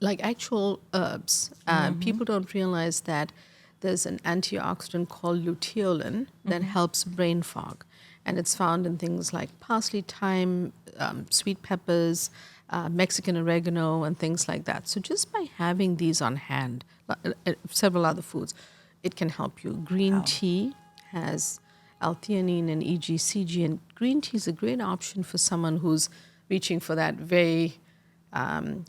like actual herbs. People don't realize that there's an antioxidant called luteolin that helps brain fog. And it's found in things like parsley, thyme, sweet peppers, Mexican oregano, and things like that. So just by having these on hand, several other foods, it can help you. Green tea has L-theanine and EGCG, and green tea is a great option for someone who's reaching for that very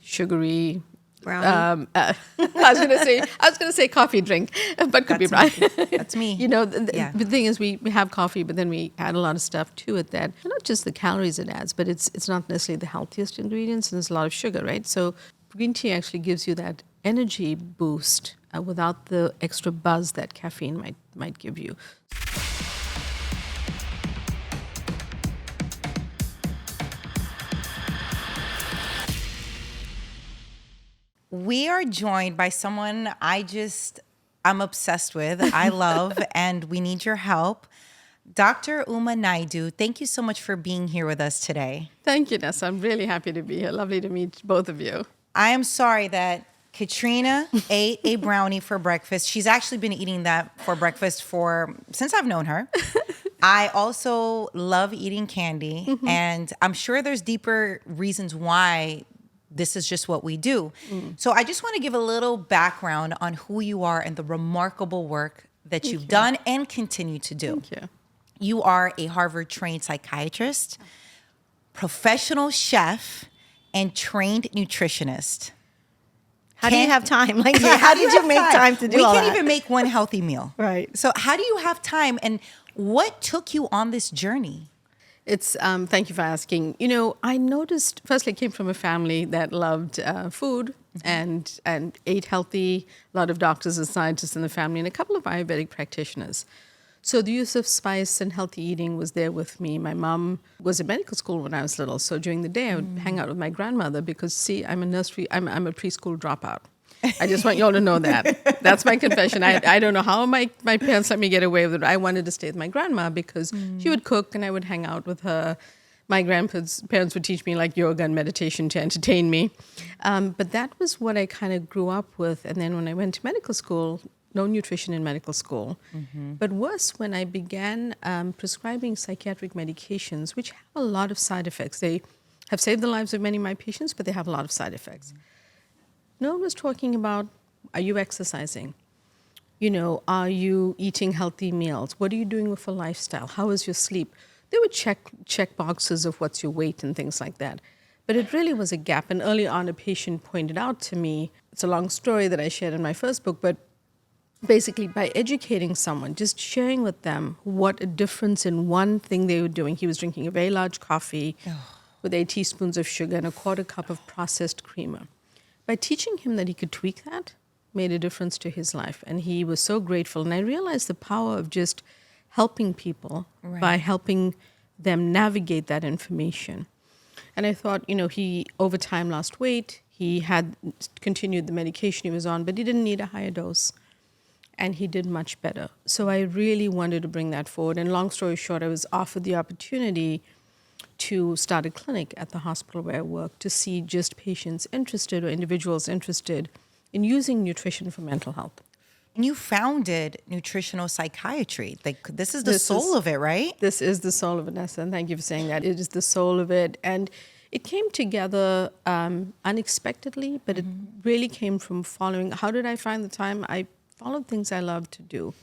sugary brownie. I was gonna say coffee drink, but could be right. That's me. The thing is, we have coffee, but then we add a lot of stuff to it that not just the calories it adds, but it's not necessarily the healthiest ingredients, and there's a lot of sugar, right? So green tea actually gives you that energy boost without the extra buzz that caffeine might give you. We are joined by someone I'm obsessed with, I love, and we need your help. Dr. Uma Naidoo, thank you so much for being here with us today. Thank you, Nessa. I'm really happy to be here. Lovely to meet both of you. I am sorry that Katrina ate a brownie for breakfast. She's actually been eating that for breakfast since I've known her. I also love eating candy, and I'm sure there's deeper reasons why this is just what we do. So I just want to give a little background on who you are and the remarkable work that you've done and continue to do. Thank you. You are a Harvard-trained psychiatrist, professional chef, and trained nutritionist. How do you have time? Like, how did you make time to do all that? We can't even make one healthy meal. Right. So how do you have time, and what took you on this journey? It's thank you for asking. I noticed, firstly, I came from a family that loved food and ate healthy. A lot of doctors and scientists in the family, and a couple of Ayurvedic practitioners. So the use of spice and healthy eating was there with me. My mom was in medical school when I was little, so during the day I would hang out with my grandmother because, I'm a preschool dropout. I just want you all to know that. That's my confession. I don't know how my parents let me get away with it. I wanted to stay with my grandma because she would cook and I would hang out with her. My grandparents would teach me like yoga and meditation to entertain me. But that was what I kind of grew up with. And then when I went to medical school, no nutrition in medical school. But worse, when I began prescribing psychiatric medications, which have a lot of side effects. They have saved the lives of many of my patients, but they have a lot of side effects. No one was talking about, are you exercising? Are you eating healthy meals? What are you doing with a lifestyle? How is your sleep? They would check boxes of what's your weight and things like that. But it really was a gap. And early on, a patient pointed out to me, it's a long story that I shared in my first book, but basically by educating someone, just sharing with them what a difference in one thing they were doing. He was drinking a very large coffee with 8 teaspoons of sugar and a quarter cup of processed creamer. By teaching him that he could tweak that, made a difference to his life. And he was so grateful. And I realized the power of just helping people by helping them navigate that information. And I thought, he over time lost weight. He had continued the medication he was on, but he didn't need a higher dose. And he did much better. So I really wanted to bring that forward. And long story short, I was offered the opportunity to start a clinic at the hospital where I work to see just patients interested or individuals interested in using nutrition for mental health. And you founded nutritional psychiatry. Like, this is the soul of it, right? This is the soul of it, Nessa, and thank you for saying that. It is the soul of it. And it came together unexpectedly, but it really came from following. How did I find the time? I followed things I loved to do.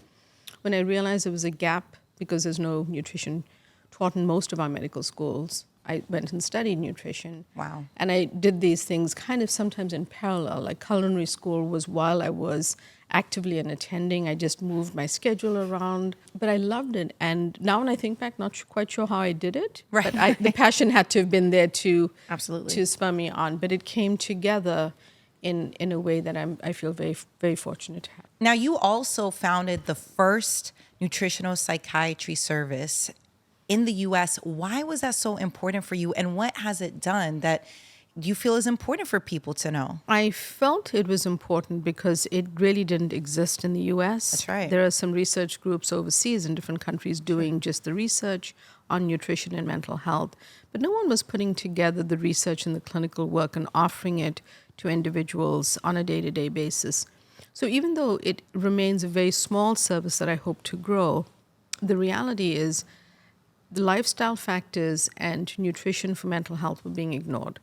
When I realized there was a gap because there's no nutrition taught in most of our medical schools, I went and studied nutrition. Wow. And I did these things kind of sometimes in parallel. Like culinary school was while I was actively attending. I just moved my schedule around. But I loved it. And now when I think back, not quite sure how I did it. Right. But the passion had to have been there to spur me on. But it came together in a way that I feel very, very fortunate to have. Now, you also founded the first nutritional psychiatry service in the U.S. Why was that so important for you, and what has it done that you feel is important for people to know? I felt it was important because it really didn't exist in the US. That's right. There are some research groups overseas in different countries doing just the research on nutrition and mental health. But no one was putting together the research and the clinical work and offering it to individuals on a day-to-day basis. So even though it remains a very small service that I hope to grow, the reality is the lifestyle factors and nutrition for mental health were being ignored.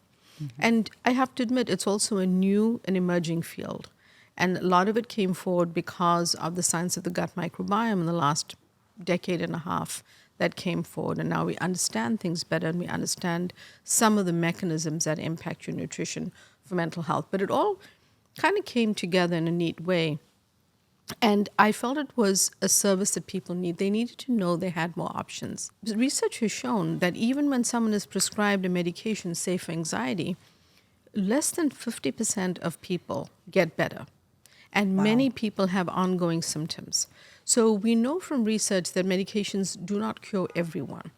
And I have to admit, it's also a new and emerging field. And a lot of it came forward because of the science of the gut microbiome in the last decade and a half that came forward. And now we understand things better and we understand some of the mechanisms that impact your nutrition for mental health. But it all kind of came together in a neat way. And I felt it was a service that people need. They needed to know they had more options. Research has shown that even when someone is prescribed a medication, say for anxiety, less than 50% of people get better. And many people have ongoing symptoms. So we know from research that medications do not cure everyone.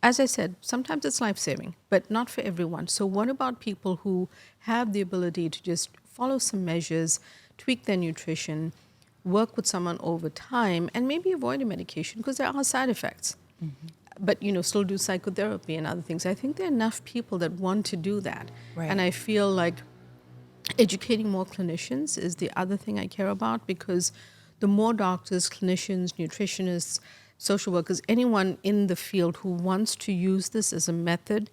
As I said, sometimes it's life-saving, but not for everyone. So what about people who have the ability to just follow some measures, tweak their nutrition, work with someone over time, and maybe avoid a medication because there are side effects. But, still do psychotherapy and other things. I think there are enough people that want to do that. Right. And I feel like educating more clinicians is the other thing I care about, because the more doctors, clinicians, nutritionists, social workers, anyone in the field who wants to use this as a method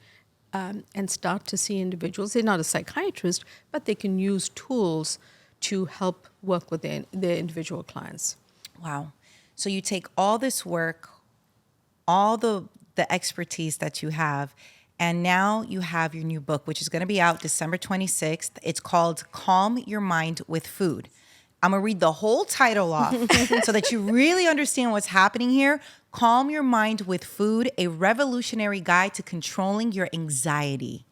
and start to see individuals, they're not a psychiatrist, but they can use tools to help work with their individual clients. Wow. So you take all this work, all the expertise that you have, and now you have your new book, which is going to be out December 26th. It's called Calm Your Mind with Food. I'm going to read the whole title off so that you really understand what's happening here. Calm Your Mind with Food, a revolutionary guide to controlling your anxiety.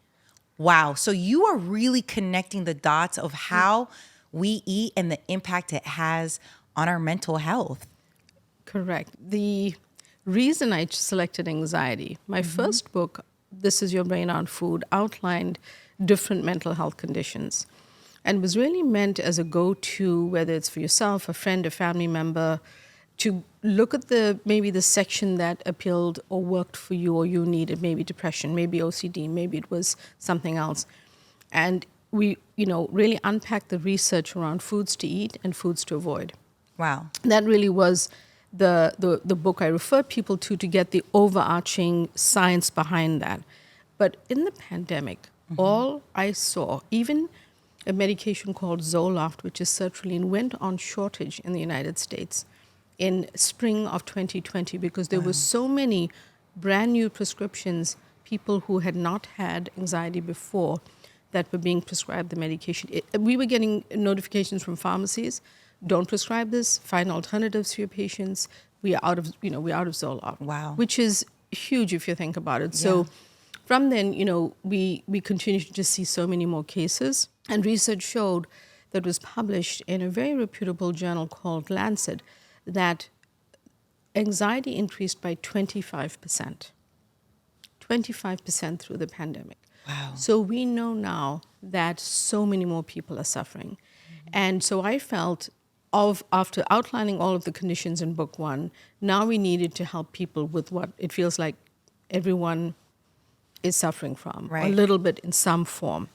Wow. So you are really connecting the dots of how we eat and the impact it has on our mental health. Correct. The reason I selected anxiety, my first book, This Is Your Brain on Food, outlined different mental health conditions and was really meant as a go-to, whether it's for yourself, a friend, a family member, to look at maybe the section that appealed or worked for you or you needed, maybe depression, maybe OCD, maybe it was something else. And we, really unpacked the research around foods to eat and foods to avoid. Wow. That really was the book I refer people to get the overarching science behind that. But in the pandemic, all I saw, even a medication called Zoloft, which is sertraline, went on shortage in the United States in spring of 2020 because there were so many brand new prescriptions, people who had not had anxiety before, that were being prescribed the medication. We were getting notifications from pharmacies, don't prescribe this, find alternatives for your patients. We are out of Zoloft. Wow. Which is huge if you think about it. So from then, we continued to just see so many more cases. And research showed that was published in a very reputable journal called Lancet that anxiety increased by 25%. 25% through the pandemic. Wow. So we know now that so many more people are suffering. And so I felt after outlining all of the conditions in book one, now we needed to help people with what it feels like everyone is suffering from, a little bit in some form.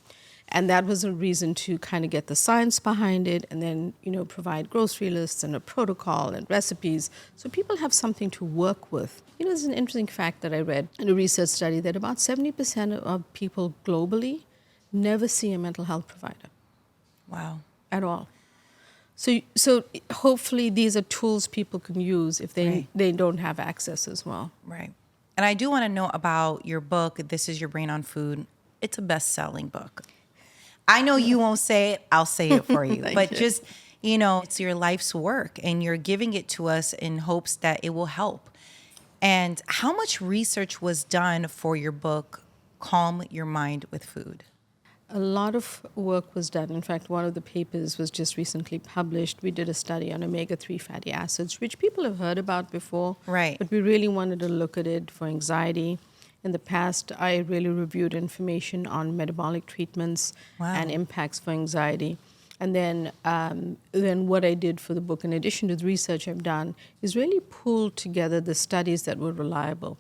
And that was a reason to kind of get the science behind it and then, provide grocery lists and a protocol and recipes so people have something to work with. There's an interesting fact that I read in a research study that about 70% of people globally never see a mental health provider. Wow. At all. So hopefully these are tools people can use if they don't have access as well. Right. And I do want to know about your book, This Is Your Brain on Food. It's a best-selling book. I know you won't say it. I'll say it for you. But just, it's your life's work and you're giving it to us in hopes that it will help. And how much research was done for your book, Calm Your Mind with Food? A lot of work was done. In fact, one of the papers was just recently published. We did a study on omega-3 fatty acids, which people have heard about before. Right. But we really wanted to look at it for anxiety In the past, I really reviewed information on metabolic treatments and impacts for anxiety. And then what I did for the book, in addition to the research I've done, is really pull together the studies that were reliable.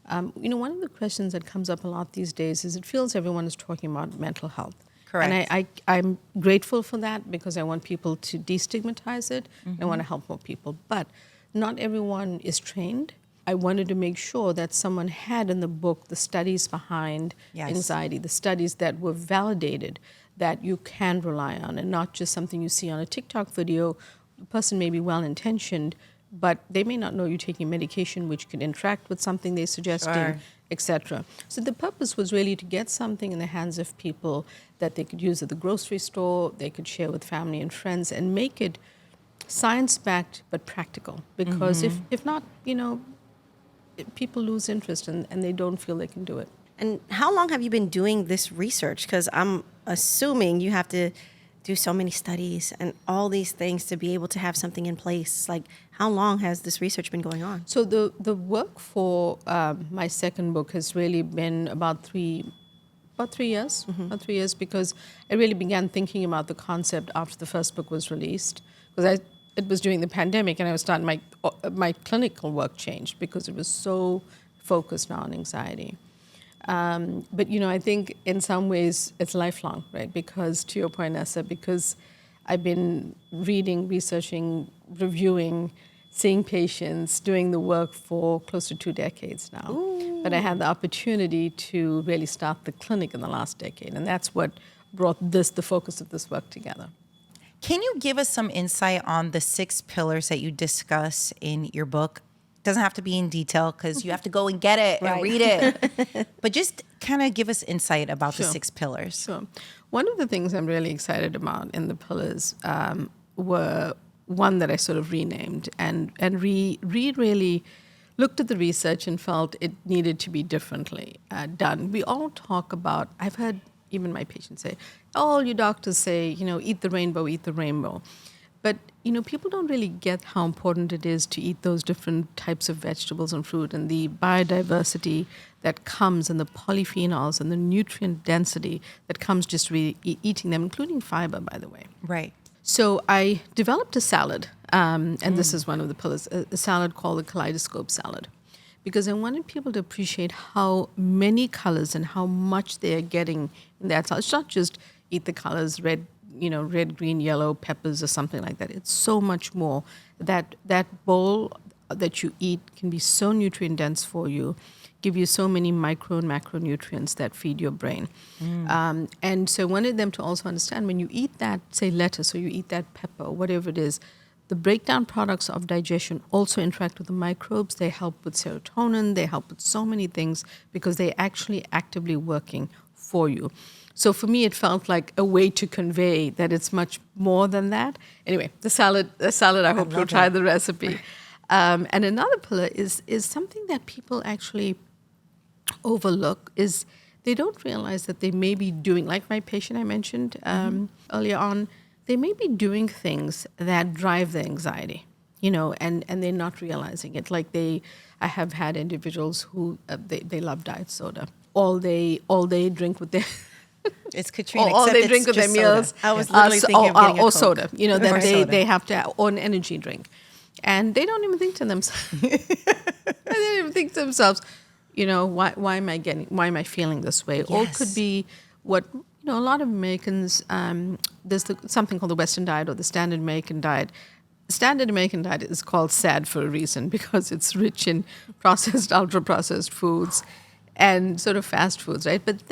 One of the questions that comes up a lot these days is it feels everyone is talking about mental health. Correct. And I'm grateful for that because I want people to destigmatize it. I want to help more people. But not everyone is trained. I wanted to make sure that someone had in the book the studies behind anxiety, the studies that were validated that you can rely on, and not just something you see on a TikTok video. The person may be well-intentioned, but they may not know you're taking medication which could interact with something they're suggesting, etc. So the purpose was really to get something in the hands of people that they could use at the grocery store, they could share with family and friends, and make it science-backed but practical. Because if not, people lose interest and they don't feel they can do it. And how long have you been doing this research? Because I'm assuming you have to do so many studies and all these things to be able to have something in place. Like, how long has this research been going on? So the work for my second book has really been about 3 years. About 3 years, because I really began thinking about the concept after the first book was released. Because it was during the pandemic, and I was starting my clinical work changed because it was so focused on anxiety. But I think in some ways it's lifelong, right? Because to your point, Nessa, because I've been reading, researching, reviewing, seeing patients, doing the work for close to 2 decades now. Ooh. But I had the opportunity to really start the clinic in the last decade, and that's what brought the focus of this work together. Can you give us some insight on the 6 pillars that you discuss in your book? Doesn't have to be in detail because you have to go and get it and read it. But just kind of give us insight about the 6 pillars. Sure. One of the things I'm really excited about in the pillars were one that I sort of renamed and really looked at the research and felt it needed to be differently done. We all talk about, I've heard even my patients say, all you doctors say, eat the rainbow, eat the rainbow. But, people don't really get how important it is to eat those different types of vegetables and fruit and the biodiversity that comes and the polyphenols and the nutrient density that comes just really eating them, including fiber, by the way. Right. So I developed a salad, and this is one of the pillars, a salad called the kaleidoscope salad, because I wanted people to appreciate how many colors and how much they are getting in that salad. It's not just eat the colors, red, green, yellow, peppers or something like that. It's so much more. That bowl that you eat can be so nutrient dense for you, give you so many micro and macronutrients that feed your brain. And so I wanted them to also understand when you eat that, say lettuce, or you eat that pepper, or whatever it is, the breakdown products of digestion also interact with the microbes. They help with serotonin. They help with so many things because they're actually actively working for you. So for me, it felt like a way to convey that it's much more than that. Anyway, the salad. I hope you'll try the recipe. And another pillar is something that people actually overlook is they don't realize that they may be doing, like my patient I mentioned earlier on, they may be doing things that drive the anxiety, and they're not realizing it. Like I have had individuals who they love diet soda. All they drink with their it's Katrina. all they drink with their meals. Soda. I was literally thinking of getting a Coke. Soda. That they have to or an energy drink, and they don't even think to themselves. They don't even think to themselves. Why am I feeling this way? Yes. Or it could be what a lot of Americans. There's something called the Western diet or the Standard American diet. Standard American diet is called SAD for a reason because it's rich in processed, ultra-processed foods and sort of fast foods, right? But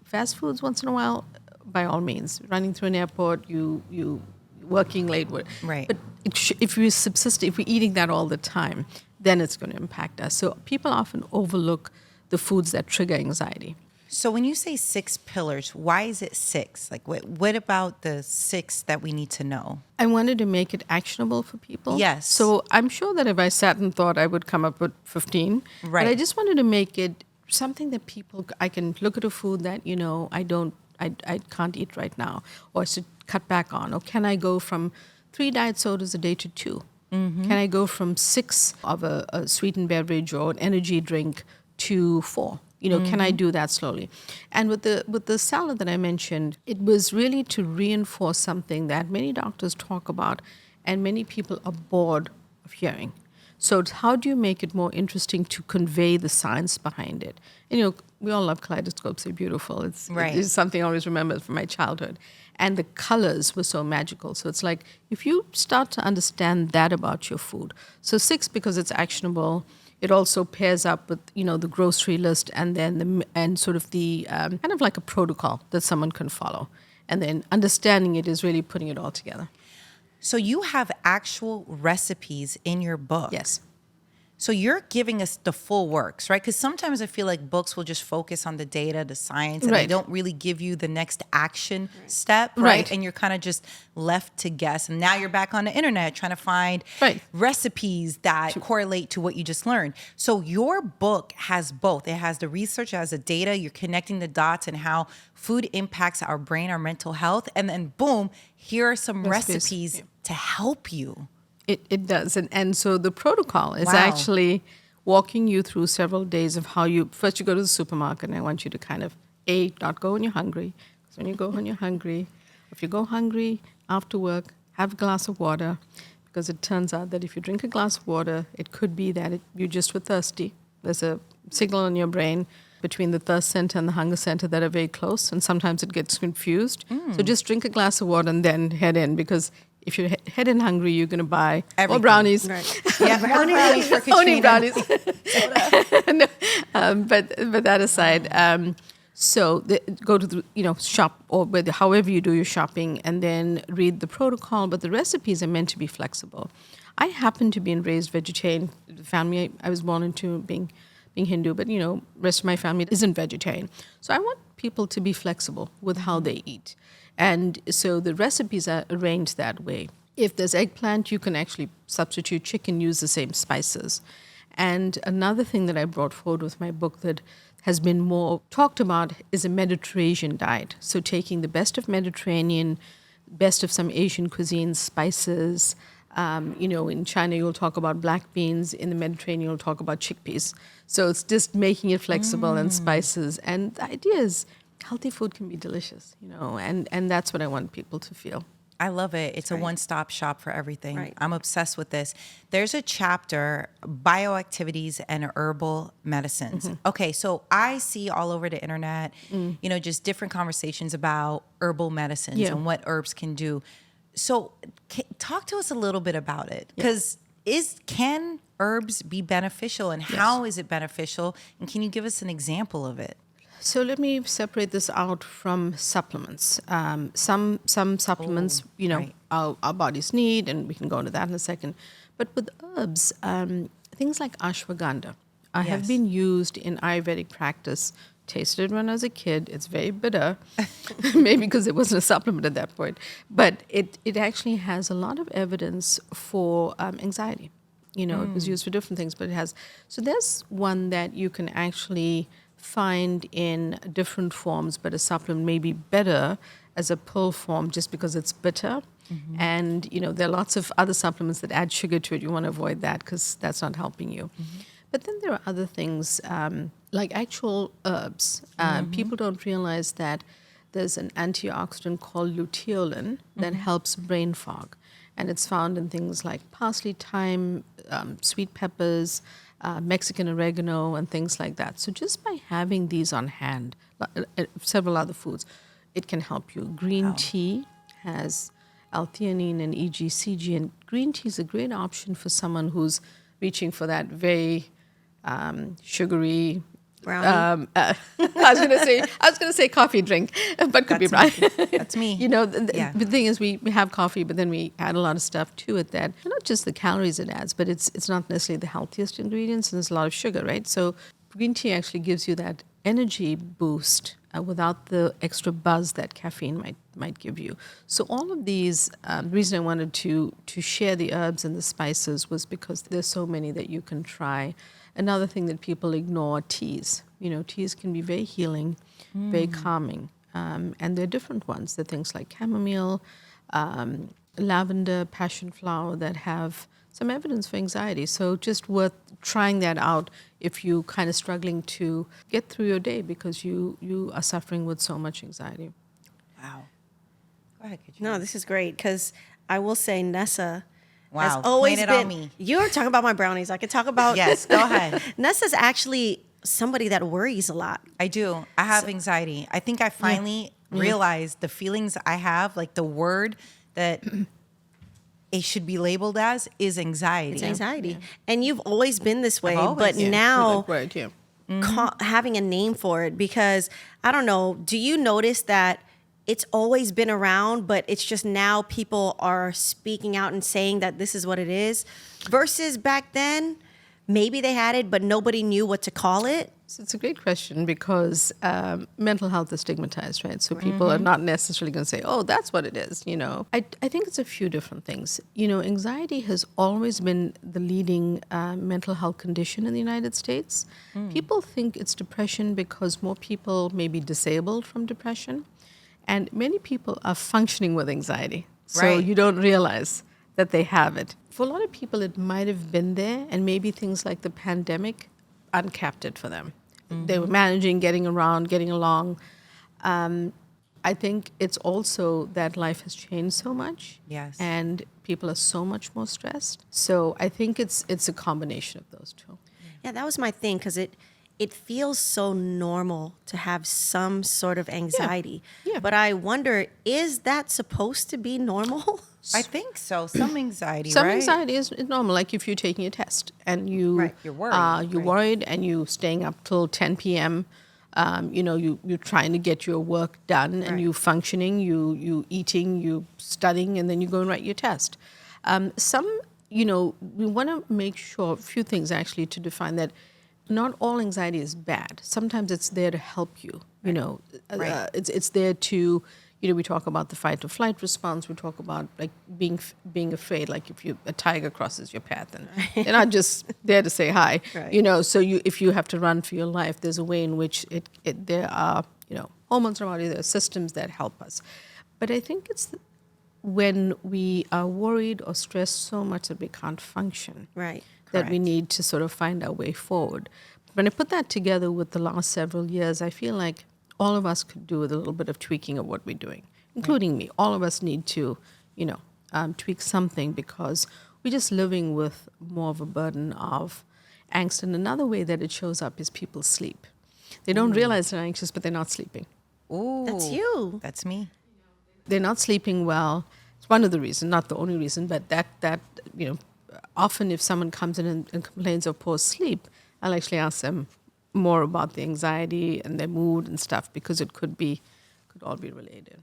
fast foods once in a while, by all means. Running through an airport, you working late, right? But if we're eating that all the time, then it's going to impact us. So people often overlook the foods that trigger anxiety. So when you say 6 pillars, why is it 6? Like, what about the 6 that we need to know? I wanted to make it actionable for people. Yes. So I'm sure that if I sat and thought, I would come up with 15. Right. But I just wanted to make it something that I can look at a food that, I can't eat right now, or I should cut back on. Or can I go from 3 diet sodas a day to 2? Mm-hmm. Can I go from 6 of a sweetened beverage or an energy drink to 4. Can I do that slowly? And with the salad that I mentioned, it was really to reinforce something that many doctors talk about and many people are bored of hearing. So it's how do you make it more interesting to convey the science behind it? And, we all love kaleidoscopes. They're beautiful. It's something I always remember from my childhood. And the colors were so magical. So it's like if you start to understand that about your food. So 6, because it's actionable. It also pairs up with, the grocery list and then sort of the kind of like a protocol that someone can follow. And then understanding it is really putting it all together. So you have actual recipes in your book. Yes. So you're giving us the full works, right? Because sometimes I feel like books will just focus on the data, the science, and they don't really give you the next action step, right? And you're kind of just left to guess. And now you're back on the internet trying to find recipes that correlate to what you just learned. So your book has both. It has the research, it has the data, you're connecting the dots and how food impacts our brain, our mental health. And then boom, here are some recipes to help you. It does. And so the protocol is actually walking you through several days of how you go to the supermarket, and I want you to kind of, not go when you're hungry. Because when you go when you're hungry, if you go hungry after work, have a glass of water, because it turns out that if you drink a glass of water, it could be that you just were thirsty. There's a signal in your brain between the thirst center and the hunger center that are very close, and sometimes it gets confused. So just drink a glass of water and then head in, because if you're head in hungry, you're going to buy more brownies. Right. Yeah, more brownies for Katrina. Only brownies. No, but that aside, so go to the, shop or however you do your shopping, and then read the protocol. But the recipes are meant to be flexible. I happen to be in raised vegetarian family. I was born into being Hindu, but rest of my family isn't vegetarian. So I want people to be flexible with how they eat. And so the recipes are arranged that way. If there's eggplant, you can actually substitute chicken, use the same spices. And another thing that I brought forward with my book that has been more talked about is a Mediterranean diet. So taking the best of Mediterranean, best of some Asian cuisines, spices. In China, you'll talk about black beans. In the Mediterranean, you'll talk about chickpeas. So it's just making it flexible and spices. And the idea is healthy food can be delicious, and that's what I want people to feel. I love it. It's a one-stop shop for everything. Right. I'm obsessed with this. There's a chapter, bioactivities and herbal medicines. Okay, so I see all over the internet, just different conversations about herbal medicines and what herbs can do. So talk to us a little bit about it, because can herbs be beneficial, and how is it beneficial? And can you give us an example of it? So let me separate this out from supplements. Some supplements, our bodies need, and we can go into that in a second. But with herbs, things like ashwagandha have been used in Ayurvedic practice. Tasted it when I was a kid. It's very bitter, maybe because it wasn't a supplement at that point. But it actually has a lot of evidence for anxiety. It was used for different things, but it has. So there's one that you can actually find in different forms, but a supplement may be better as a pill form just because it's bitter. And, there are lots of other supplements that add sugar to it. You want to avoid that because that's not helping you. But then there are other things like actual herbs. People don't realize that there's an antioxidant called luteolin that helps brain fog. And it's found in things like parsley, thyme, sweet peppers, Mexican oregano, and things like that. So just by having these on hand, several other foods, it can help you. Green tea has L-theanine and EGCG, and green tea is a great option for someone who's reaching for that very sugary. Brownie. I was going to say coffee drink, but could be brownie. That's me. The thing is, we have coffee, but then we add a lot of stuff to it that not just the calories it adds, but it's not necessarily the healthiest ingredients, and there's a lot of sugar, right? So green tea actually gives you that energy boost without the extra buzz that caffeine might give you. So all of these, the reason I wanted to share the herbs and the spices was because there's so many that you can try. Another thing that people ignore, teas. Teas can be very healing, very calming. And there are different ones. There are things like chamomile, lavender, passion flower that have some evidence for anxiety. So just worth trying that out if you kind of struggling to get through your day because you are suffering with so much anxiety. Wow. Go ahead, Katrina. No, this is great because I will say Nessa Wow, has always blame it been. on me. You're talking about my brownies. I could talk about. Yes, go ahead. Nessa's actually somebody that worries a lot. I do. I have anxiety. I think I finally realized the feelings I have, like the word that it should be labeled as is anxiety. It's anxiety, and you've always been this way. always, But yeah. now Right, yeah. having a name for it, because I don't know. Do you notice that? It's always been around, but it's just now people are speaking out and saying that this is what it is. Versus back then, maybe they had it, but nobody knew what to call it. So it's a great question because mental health is stigmatized, right? So people are not necessarily going to say, oh, that's what it is, you know. I think it's a few different things. You know, anxiety has always been the leading mental health condition in the United States. People think it's depression because more people may be disabled from depression. And many people are functioning with anxiety. So Right. you don't realize that they have it. For a lot of people, it might have been there, and maybe things like the pandemic uncapped it for them. They were managing, getting around, getting along. I think it's also that life has changed so much. Yes. And people are so much more stressed. So I think it's a combination of those two. Yeah, that was my thing because it feels so normal to have some sort of anxiety. Yeah. But I wonder, is that supposed to be normal? I think so. Some anxiety, Some right? anxiety is normal, like if you're taking a test and you Right. You're worried, you're right. worried and you staying up till 10 p.m. You know, you're trying to get your work done and Right. you functioning, you eating, you studying, and then you go and write your test. You know, we want to make sure a few things actually to define that. Not all anxiety is bad. Sometimes it's there to help you. You know, Right. it's there to, you know, we talk about the fight or flight response. We talk about like being afraid. Like if a tiger crosses your path, and they're not just there to say hi. Right. You know, so if you have to run for your life, there's a way in which there are, you know, hormones in our body. There are systems that help us. But I think it's when we are worried or stressed so much that we can't function. Right. That we Correct. need to sort of find our way forward. When I put that together with the last several years, I feel like all of us could do with a little bit of tweaking of what we're doing, including me. All of us need to, you know, tweak something because we're just living with more of a burden of angst. And another way that it shows up is people sleep. They don't realize they're anxious, but they're not sleeping. Ooh, That's you. That's me. They're not sleeping well. It's one of the reasons, not the only reason, but that you know, often if someone comes in and complains of poor sleep, I'll actually ask them more about the anxiety and their mood and stuff because it could all be related.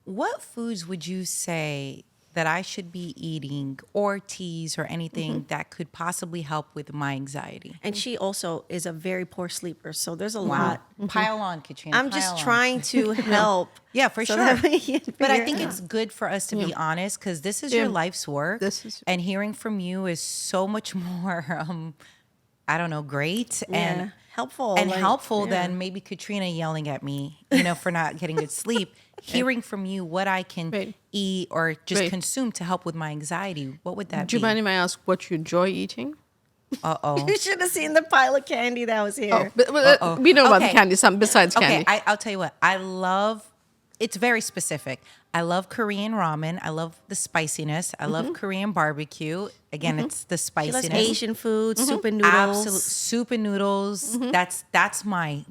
What foods would you say that I should be eating or teas or anything that could possibly help with my anxiety? And she also is a very poor sleeper. So there's a lot. Pile on, Katrina. I'm just pile on. trying to help. Yeah, for so sure. that we can But I figure think it it's good for us to be honest because this is Yeah. your life's work. This is- and hearing from you is so much more, I don't know, great Yeah. and helpful. and like, helpful yeah. than maybe Katrina yelling at me, you know, for not getting good sleep. Hearing from you what I can Right. eat or just Right. consume to help with my anxiety. What would that Do you be? mind if I ask what you enjoy eating? Uh-oh. You should have seen the pile of candy that was here. But, Uh-oh. we know about the Okay. candy, some besides Okay, candy. I'll tell you what. It's very specific. I love Korean ramen. I love the spiciness. I love Korean barbecue. Again, it's the She loves spiciness. Asian food, soup and noodles. Absolute soup and noodles. That's my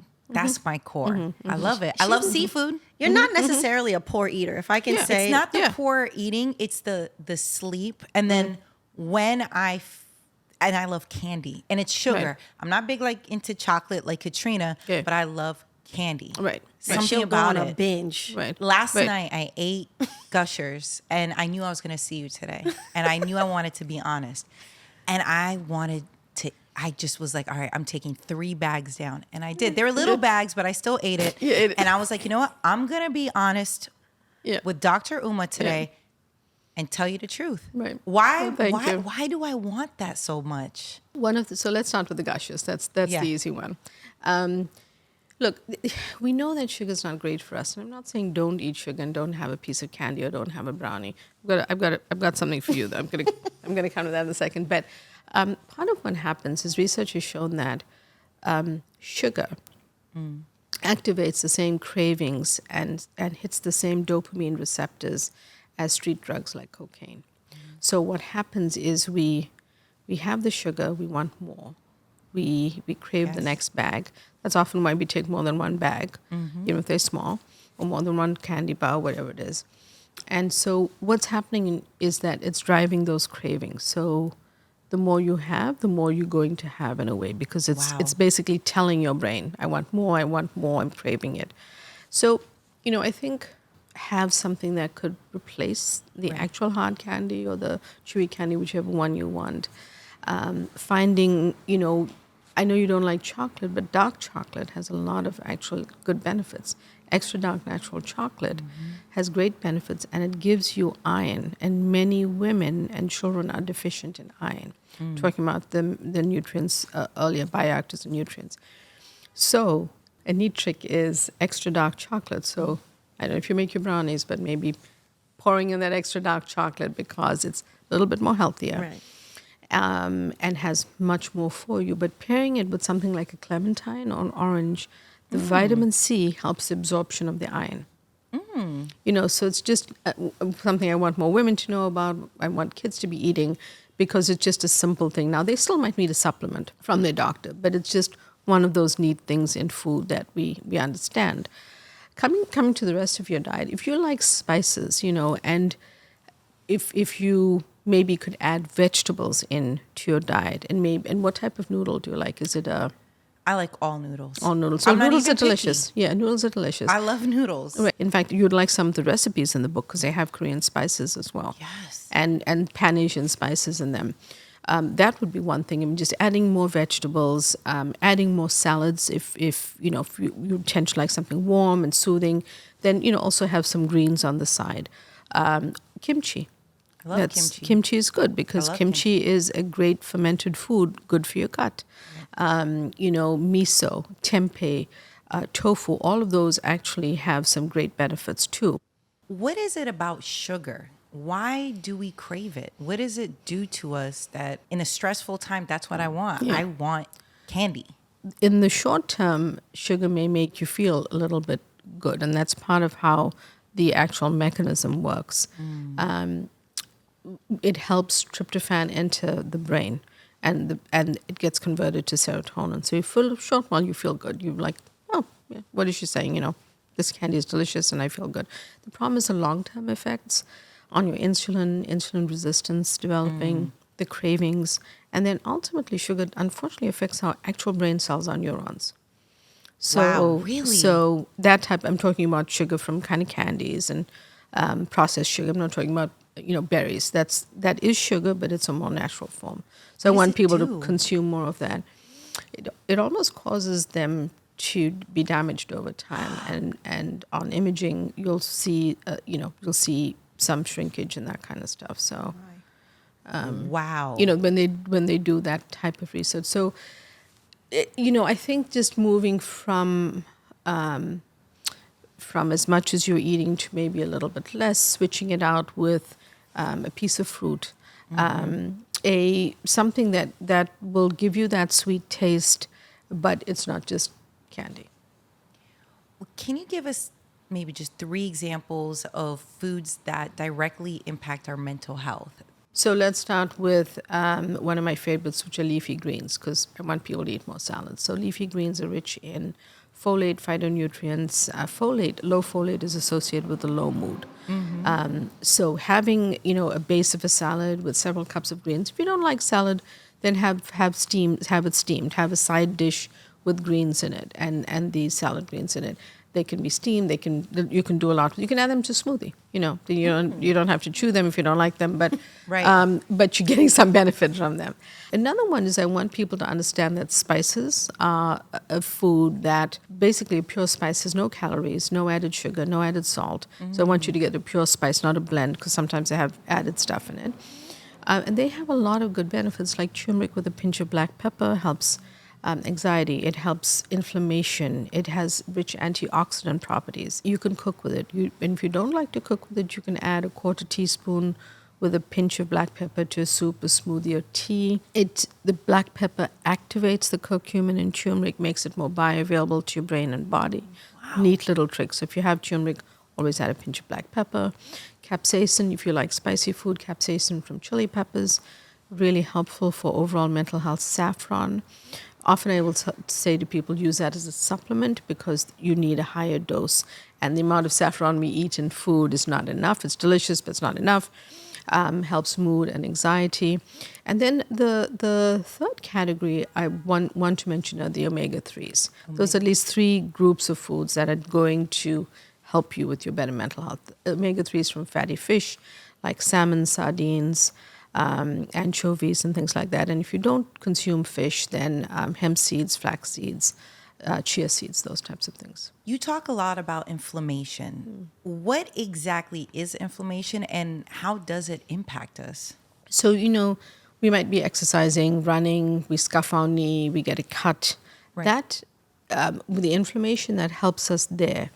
core. I love it. I love seafood. You're not necessarily a poor eater, if I can Yeah. say. It's not the Yeah. poor eating. It's the sleep. And then when and I love candy and it's sugar. Right. I'm not big like into chocolate like Katrina, Yeah. but I love candy. Right. Something she'll about go on it. a binge. Right. Last Right. night I ate Gushers and I knew I was going to see you today. And I knew I wanted to be honest. And I just was like, all right, I'm taking 3 bags down. And I did. They were little bags, but I still ate it. You ate it. And I was like, you know what? I'm going to be honest Yeah. with Dr. Uma today and tell you the truth. Right. Why, Well, thank you. why do I want that so much? So let's start with the gushes. That's Yeah. the easy one. Look, we know that sugar is not great for us, and I'm not saying don't eat sugar and don't have a piece of candy or don't have a brownie. I've got something for you. Though. I'm gonna come to that in a second. But part of what happens is research has shown that sugar activates the same cravings and hits the same dopamine receptors as street drugs like cocaine. So what happens is we have the sugar, we want more. We crave the next bag. That's often why we take more than one bag, even if they're small, or more than one candy bar, whatever it is. And so what's happening is that it's driving those cravings. So the more you have, the more you're going to have in a way, because it's basically telling your brain, I want more, I'm craving it. So, I think have something that could replace the actual hard candy or the chewy candy, whichever one you want. Finding, I know you don't like chocolate, but dark chocolate has a lot of actual good benefits. Extra dark natural chocolate has great benefits, and it gives you iron. And many women and children are deficient in iron. Talking about the nutrients earlier, bioactives and nutrients. So a neat trick is extra dark chocolate. So I don't know if you make your brownies, but maybe pouring in that extra dark chocolate because it's a little bit more healthier. Right. And has much more for you. But pairing it with something like a clementine or an orange, the vitamin C helps the absorption of the iron. So it's just something I want more women to know about. I want kids to be eating because it's just a simple thing. Now, they still might need a supplement from their doctor, but it's just one of those neat things in food that we understand. Coming to the rest of your diet, if you like spices, and if you maybe could add vegetables into your diet, and what type of noodle do you like? Is it I like all noodles. all noodles? So I'm not noodles are even delicious. picky. Yeah, noodles are delicious. I love noodles. Right. In fact, you'd like some of the recipes in the book because they have Korean spices as well. Yes. And Pan-Asian spices in them. That would be one thing. I mean, just adding more vegetables, adding more salads. If you tend to like something warm and soothing, then also have some greens on the side. Kimchi. I love kimchi. Kimchi is good because love kimchi is a great fermented food, good for your gut. Miso, tempeh, tofu, all of those actually have some great benefits too. What is it about sugar? Why do we crave it? What does it do to us that in a stressful time, that's what I want? Yeah. I want candy. In the short term, sugar may make you feel a little bit good, and that's part of how the actual mechanism works. It helps tryptophan enter the brain, and it gets converted to serotonin. So for a short while, you feel good. You're like, oh, yeah, what is she saying? This candy is delicious, and I feel good. The problem is the long-term effects on your insulin resistance developing, the cravings, and then ultimately sugar unfortunately affects our actual brain cells, our neurons. So, Wow, really? So that type, I'm talking about sugar from kind of candies and processed sugar. I'm not talking about berries. That is sugar, but it's a more natural form. So I want people to consume more of that. It almost causes them to be damaged over time, and on imaging you'll see some shrinkage and that kind of stuff. So Wow. when they do that type of research. So I think just moving from as much as you're eating to maybe a little bit less, switching it out with a piece of fruit, something that will give you that sweet taste, but it's not just candy. Can you give us maybe just 3 examples of foods that directly impact our mental health? So let's start with one of my favorites, which are leafy greens, because I want people to eat more salads. So leafy greens are rich in folate, phytonutrients. Low folate is associated with a low mood. So having a base of a salad with several cups of greens. If you don't like salad, then have it steamed. Have a side dish with greens in it and these salad greens in it. They can be steamed. You can do a lot. You can add them to smoothie. You don't have to chew them if you don't like them, but Right. But you're getting some benefit from them. Another one is I want people to understand that spices are a food that basically pure spice has no calories, no added sugar, no added salt. So I want you to get a pure spice, not a blend, because sometimes they have added stuff in it. And they have a lot of good benefits, like turmeric with a pinch of black pepper helps anxiety. It helps inflammation. It has rich antioxidant properties. You can cook with it. And if you don't like to cook with it, you can add a quarter teaspoon with a pinch of black pepper to a soup, a smoothie, or tea. The black pepper activates the curcumin in turmeric, makes it more bioavailable to your brain and body. Wow. Neat little tricks. If you have turmeric, always add a pinch of black pepper. Capsaicin, if you like spicy food, capsaicin from chili peppers, really helpful for overall mental health. Saffron, often I will say to people, use that as a supplement because you need a higher dose. And the amount of saffron we eat in food is not enough. It's delicious, but it's not enough. Helps mood and anxiety. And then the third category I want to mention are the omega-3s. Those are at least 3 groups of foods that are going to help you with your better mental health. Omega-3s from fatty fish like salmon, sardines, anchovies and things like that. And if you don't consume fish, then hemp seeds, flax seeds, chia seeds, those types of things. You talk a lot about inflammation. What exactly is inflammation and how does it impact us? So, we might be exercising, running, we scuff our knee, we get a cut. Right. That, with the inflammation that helps us there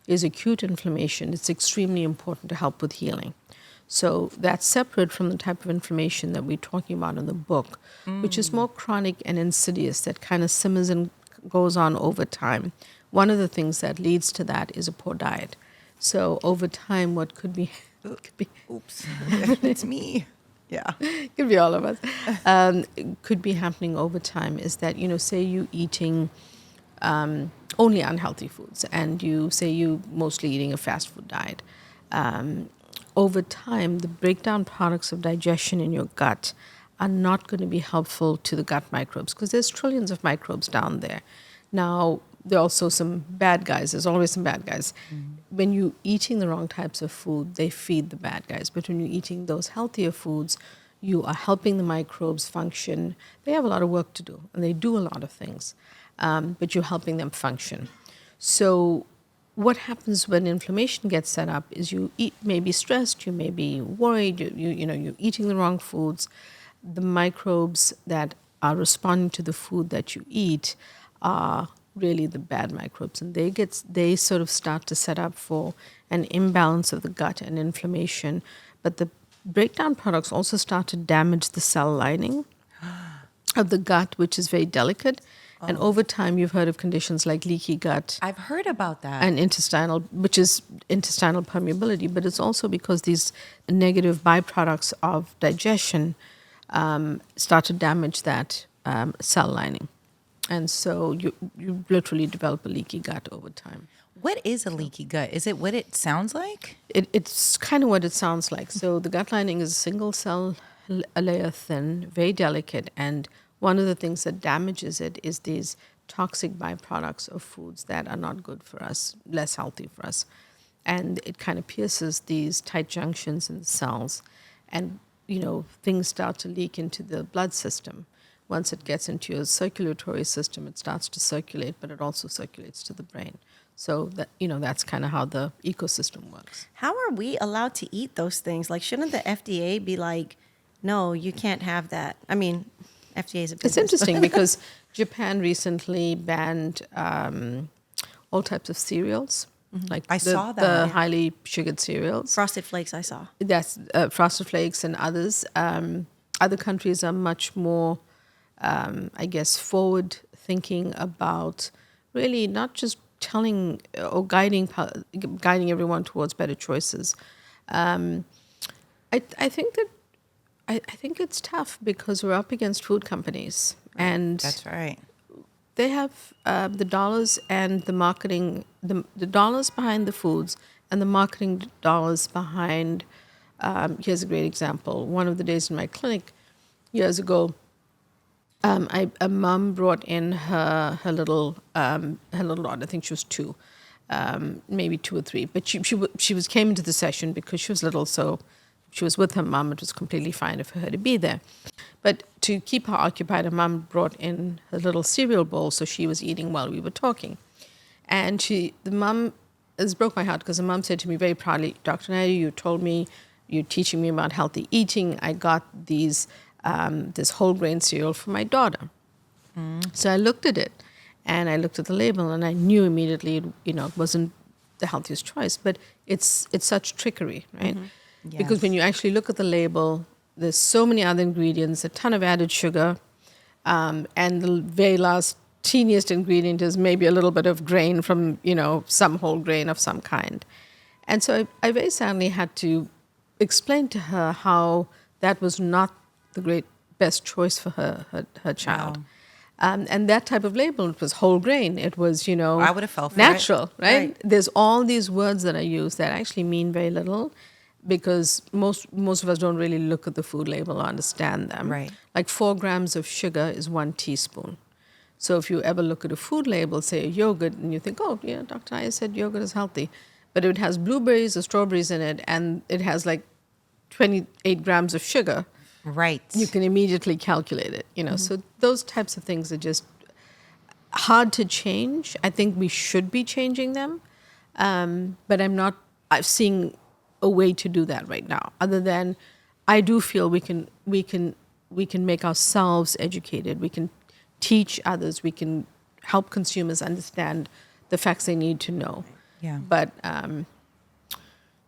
is acute inflammation. It's extremely important to help with healing. So that's separate from the type of inflammation that we're talking about in the book, which is more chronic and insidious, that kind of simmers and goes on over time. One of the things that leads to that is a poor diet. So over time, what could be Oops, it's me. Yeah. Could be all of us. Could be happening over time is that, say you eating only unhealthy foods and you say you mostly eating a fast food diet. Over time, the breakdown products of digestion in your gut are not going to be helpful to the gut microbes because there's trillions of microbes down there. Now, there are also some bad guys. There's always some bad guys. When you're eating the wrong types of food, they feed the bad guys. But when you're eating those healthier foods, you are helping the microbes function. They have a lot of work to do, and they do a lot of things, but you're helping them function. So what happens when inflammation gets set up is you may be stressed, you may be worried, you're eating the wrong foods. The microbes that are responding to the food that you eat are really the bad microbes, and they sort of start to set up for an imbalance of the gut and inflammation. But the breakdown products also start to damage the cell lining of the gut, which is very delicate. And over time, you've heard of conditions like leaky gut. I've heard about that. And intestinal permeability, but it's also because these negative byproducts of digestion start to damage that cell lining. And so you literally develop a leaky gut over time. What is a leaky gut? Is it what it sounds like? It's kind of what it sounds like. So the gut lining is a single cell, a layer thin, very delicate, and one of the things that damages it is these toxic byproducts of foods that are not good for us, less healthy for us. And it kind of pierces these tight junctions in the cells. And, things start to leak into the blood system. Once it gets into your circulatory system, it starts to circulate, but it also circulates to the brain. So that that's kind of how the ecosystem works. How are we allowed to eat those things? Like, shouldn't the FDA be like, no, you can't have that? I mean, FDA is a business. It's interesting because Japan recently banned all types of cereals. Like I saw that. The highly sugared cereals. Frosted Flakes, I saw. That's Frosted Flakes and others. Other countries are much more, I guess, forward thinking about really not just telling or guiding everyone towards better choices. I think that I think it's tough because we're up against food companies, and That's right. they have the dollars and the marketing, the dollars behind the foods and the marketing dollars behind. Here's a great example. One of the days in my clinic years ago, a mom brought in her little daughter. I think she was 2, maybe 2 or 3. But she came into the session because she was little, so she was with her mom. It was completely fine for her to be there. But to keep her occupied, her mom brought in her little cereal bowl, so she was eating while we were talking. And the mom, this broke my heart because the mom said to me very proudly, "Dr. Naidoo, you told me you're teaching me about healthy eating. I got this whole grain cereal for my daughter." So I looked at it, and I looked at the label, and I knew immediately, it wasn't the healthiest choice. But it's such trickery, right? Because when you actually look at the label, there's so many other ingredients, a ton of added sugar, and the very last teeniest ingredient is maybe a little bit of grain from, some whole grain of some kind. And so I very sadly had to explain to her how that was not the best choice for her child. Wow. And that type of label, it was whole grain. It was, I would have fell for natural, it. right? There's all these words that I use that actually mean very little, because most of us don't really look at the food label or understand them. Right. Like 4 grams of sugar is 1 teaspoon. So if you ever look at a food label, say a yogurt, and you think, oh, yeah, Dr. Iyer said yogurt is healthy. But it has blueberries or strawberries in it, and it has like 28 grams of sugar. Right. You can immediately calculate it, So those types of things are just hard to change. I think we should be changing them. But I'm seeing a way to do that right now, other than I do feel we can make ourselves educated. We can teach others. We can help consumers understand the facts they need to know. Yeah. But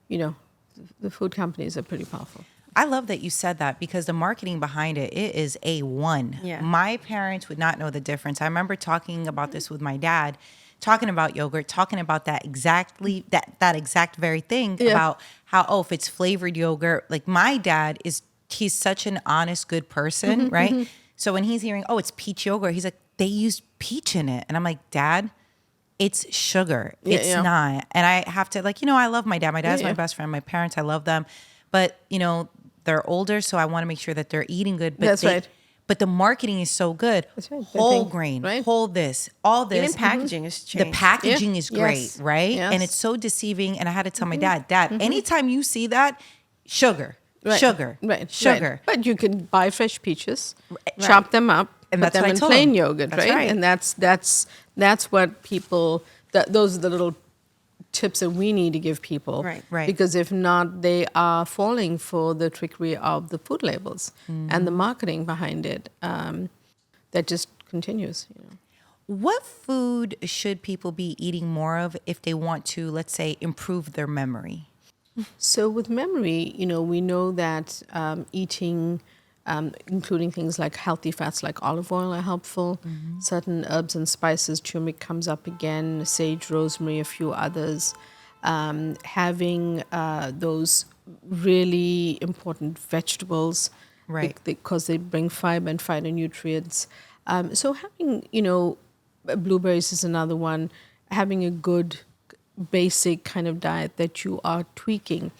the food companies are pretty powerful. I love that you said that, because the marketing behind it is A1. Yeah. My parents would not know the difference. I remember talking about this with my dad, talking about yogurt, talking about that exact very thing about how, if it's flavored yogurt, like my dad he's such an honest, good person, right? So when he's hearing, it's peach yogurt, he's like, they use peach in it. And I'm like, Dad, it's sugar. It's not. And I have to I love my dad. My dad's my best friend. My parents, I love them. But, they're older, so I want to make sure that they're eating good. But That's right. But the marketing is so good. That's right. Whole grain, right? whole this, all this. Even packaging has changed. The packaging is great, Yes. right? Yes. And it's so deceiving. And I had to tell my dad, anytime you see that, sugar, Right. sugar, Right. sugar. Right. But you can buy fresh peaches, chop them up, And put that's what them I in told plain him. yogurt, That's right? right. And that's what people. Those are the little tips that we need to give people. Right. Right. Because if not, they are falling for the trickery of the food labels and the marketing behind it. That just continues. What food should people be eating more of if they want to, let's say, improve their memory? So with memory, we know that eating, including things like healthy fats like olive oil are helpful. Certain herbs and spices, turmeric comes up again, sage, rosemary, a few others. Having those really important vegetables, Right. because they bring fiber and phytonutrients. So having, blueberries is another one. Having a good basic kind of diet that you are tweaking.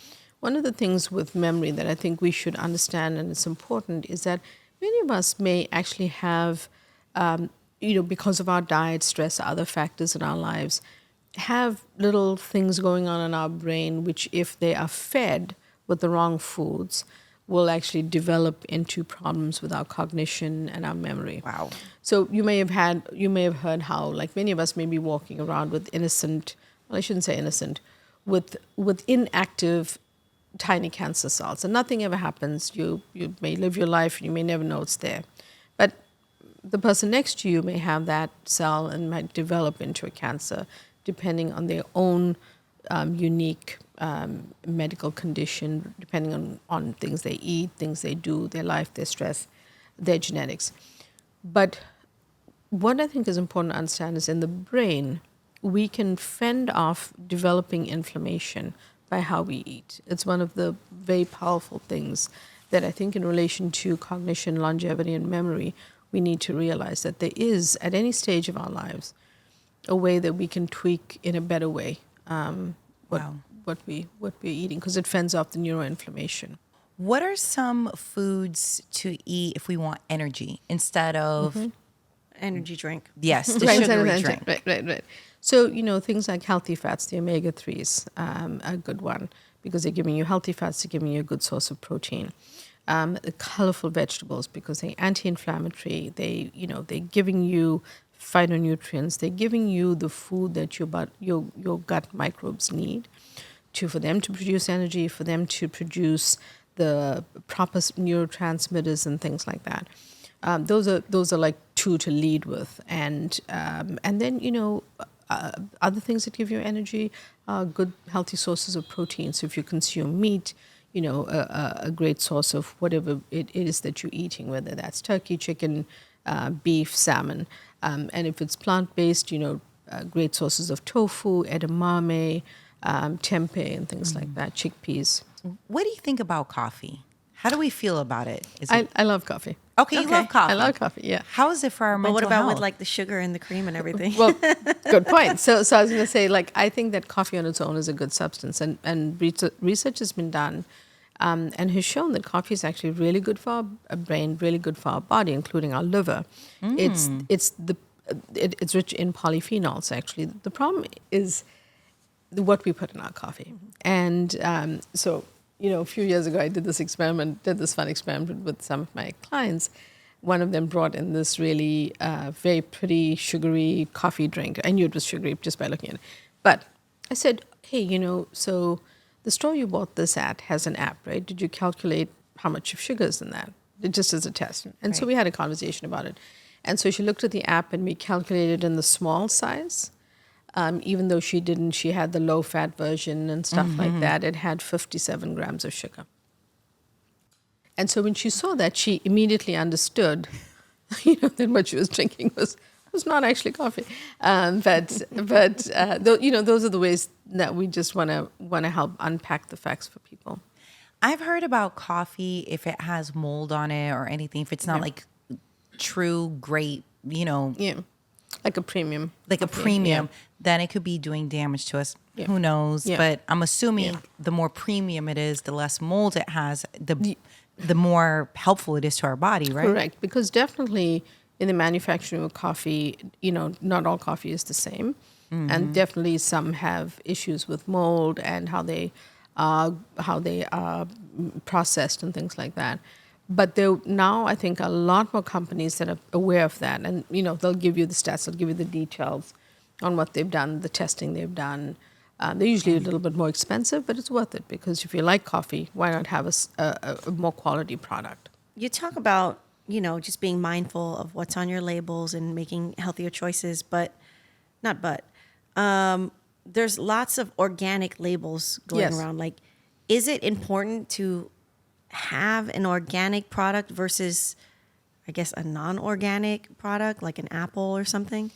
One of the things with memory that I think we should understand, and it's important, is that many of us may actually have, because of our diet, stress, other factors in our lives, have little things going on in our brain, which if they are fed with the wrong foods, will actually develop into problems with our cognition and our memory. Wow. So you may have heard how, like, many of us may be walking around with I shouldn't say innocent, with inactive tiny cancer cells, and nothing ever happens. You may live your life and you may never know it's there, but the person next to you may have that cell and might develop into a cancer, depending on their own unique medical condition, depending on things they eat, things they do, their life, their stress, their genetics. But what I think is important to understand is in the brain, we can fend off developing inflammation by how we eat. It's one of the very powerful things that I think in relation to cognition, longevity, and memory, we need to realize that there is, at any stage of our lives, a way that we can tweak in a better way what we're eating, because it fends off the neuroinflammation. What are some foods to eat if we want energy instead of Energy drink. yes, the Right, sugary drink? Right. So, things like healthy fats, the omega-3s, are a good one, because they're giving you healthy fats, they're giving you a good source of protein. The colorful vegetables, because they're anti-inflammatory, they're giving you phytonutrients, they're giving you the food that your gut microbes need for them to produce energy, for them to produce the proper neurotransmitters and things like that. Those are like two to lead with, and then other things that give you energy are good healthy sources of protein. So if you consume meat, a great source of whatever it is that you're eating, whether that's turkey, chicken, beef, salmon, and if it's plant-based, great sources of tofu, edamame, tempeh, and things like that, chickpeas. What do you think about coffee? How do we feel about it? I love coffee. Okay, you love coffee. I love coffee, yeah. How is it for our But mental what about health? with like the sugar and the cream and everything? Well, good point. So I was going to say, I think that coffee on its own is a good substance, and research has been done, and has shown that coffee is actually really good for our brain, really good for our body, including our liver. It's rich in polyphenols. Actually, the problem is what we put in our coffee, and so. A few years ago, I did this fun experiment with some of my clients. One of them brought in this really very pretty sugary coffee drink. I knew it was sugary just by looking at it. But I said, hey, so the store you bought this at has an app, right? Did you calculate how much of sugar is in that? Just as a test. And so we had a conversation about it. And so she looked at the app and we calculated in the small size. Even though she didn't, she had the low-fat version and stuff like that. It had 57 grams of sugar. And so when she saw that, she immediately understood, that what she was drinking was not actually coffee. Those are the ways that we just want to help unpack the facts for people. I've heard about coffee if it has mold on it or anything, if it's not like true, great, Yeah. Like a premium. Then it could be doing damage to us. Yeah. Who knows? Yeah. But I'm assuming the more premium it is, the less mold it has, the more helpful it is to our body, right? Correct. Because definitely in the manufacturing of coffee, not all coffee is the same. And definitely some have issues with mold and how they are processed and things like that. But there now, I think, a lot more companies that are aware of that. And, they'll give you the stats, they'll give you the details on what they've done, the testing they've done. They're usually a little bit more expensive, but it's worth it because if you like coffee, why not have a more quality product? You talk about, just being mindful of what's on your labels and making healthier choices, there's lots of organic labels going around. Like, is it important to have an organic product versus, I guess, a non-organic product like an apple or something?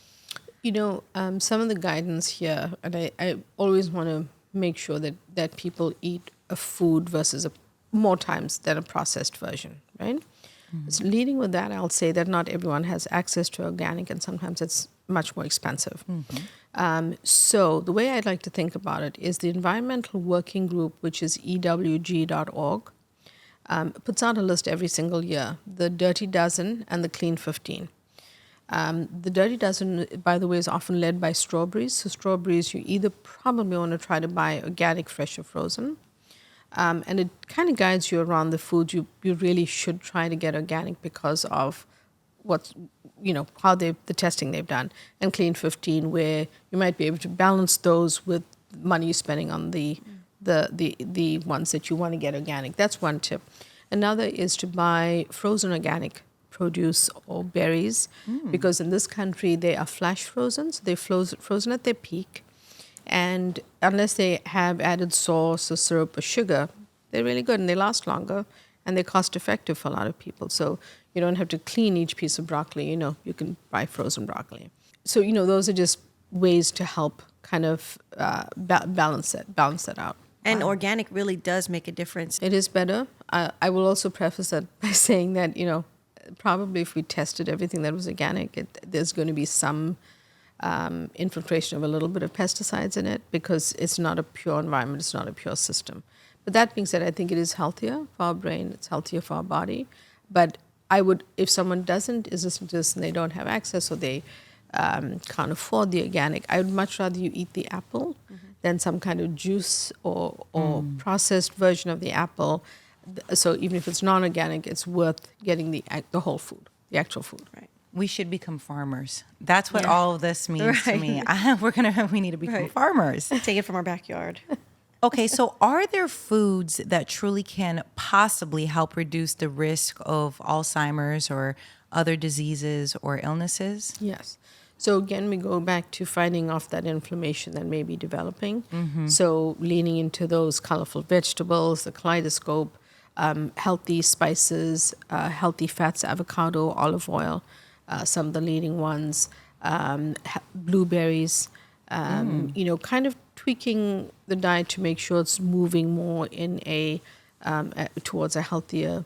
Some of the guidance here, and I always want to make sure that people eat a food versus more times than a processed version, right? So leading with that, I'll say that not everyone has access to organic, and sometimes it's much more expensive. So the way I'd like to think about it is the Environmental Working Group, which is ewg.org, puts out a list every single year, the Dirty Dozen and the Clean 15. The Dirty Dozen, by the way, is often led by strawberries. So strawberries, you either probably want to try to buy organic, fresh, or frozen. And it kind of guides you around the foods you really should try to get organic because of what's, how the testing they've done. And Clean 15, where you might be able to balance those with money you're spending on the ones that you want to get organic. That's one tip. Another is to buy frozen organic produce or berries, because in this country they are flash frozen, so they're frozen at their peak, and unless they have added sauce or syrup or sugar, they're really good and they last longer and they're cost effective for a lot of people. So you don't have to clean each piece of broccoli, you can buy frozen broccoli. So those are just ways to help kind of balance that out. And organic really does make a difference. It is better. I will also preface that by saying that, probably if we tested everything that was organic, there's going to be some infiltration of a little bit of pesticides in it because it's not a pure environment, it's not a pure system. But that being said, I think it is healthier for our brain, it's healthier for our body. But I would, if someone is listening to this and they don't have access or they can't afford the organic, I would much rather you eat the apple than some kind of juice or processed version of the apple. So even if it's non-organic, it's worth getting the whole food, the actual food. Right. We should become farmers. That's what all of this means to me. We need to become farmers. Take it from our backyard. Okay, so are there foods that truly can possibly help reduce the risk of Alzheimer's or other diseases or illnesses? Yes. So again, we go back to fighting off that inflammation that may be developing. So leaning into those colorful vegetables, the kaleidoscope, healthy spices, healthy fats, avocado, olive oil, some of the leading ones, blueberries, kind of tweaking the diet to make sure it's moving more in towards a healthier